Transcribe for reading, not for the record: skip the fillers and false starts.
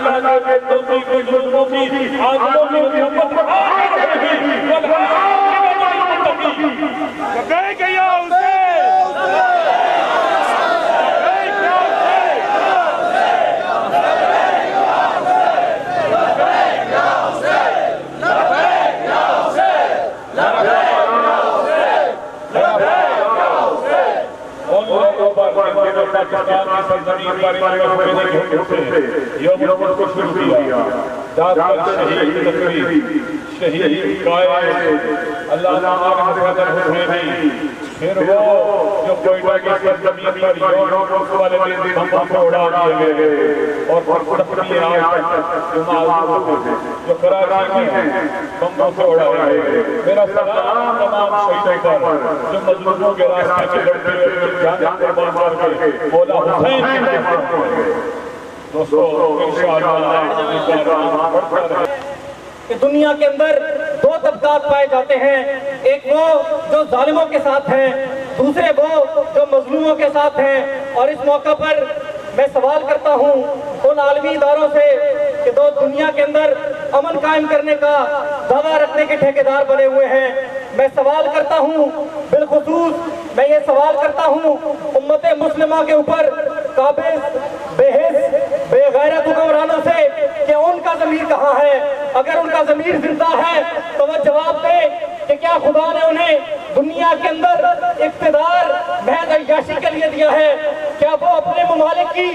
اللہ کے توفیق کی ظلموں کی آزموں کی محبت کہے کہ یا پاکستان کی سرزمین پر یوم القدس کیا داد شہید تقریب شہید قائد اللہ تعالیٰ قدر حسینی پھر وہ جو کوئٹہ کی سرزمین پر یوم والے دن بموں کو اڑا دیے گئے اور پرتپنی آج جو معذور جو کراچی میں بموں سے اڑا گئے میرا سلام تمام شہیدوں پر جو مظلوموں کے راستے میں لڑتے ہوئے جان قربان کر کے مولا حسین کی دوستو انشاءاللہ کہ دنیا کے اندر دو طبقات پائے جاتے ہیں، ایک وہ جو ظالموں کے ساتھ ہیں، دوسرے وہ جو مظلوموں کے ساتھ ہیں۔ اور اس موقع پر میں سوال کرتا ہوں ان عالمی اداروں سے کہ جو دنیا کے اندر امن قائم کرنے کا دعویٰ رکھنے کے ٹھیکیدار بنے ہوئے ہیں، میں سوال کرتا ہوں، بالخصوص میں یہ سوال کرتا ہوں امت مسلمہ کے اوپر قابض بے حس بے غیرت حکمرانوں سے کہ ان کا ضمیر کہاں ہے؟ اگر ان کا ضمیر زندہ ہے تو وہ جواب دے کہ کیا خدا نے انہیں دنیا کے اندر اقتدار محض عیاشی کے لیے دیا ہے؟ کیا وہ اپنے ممالک کی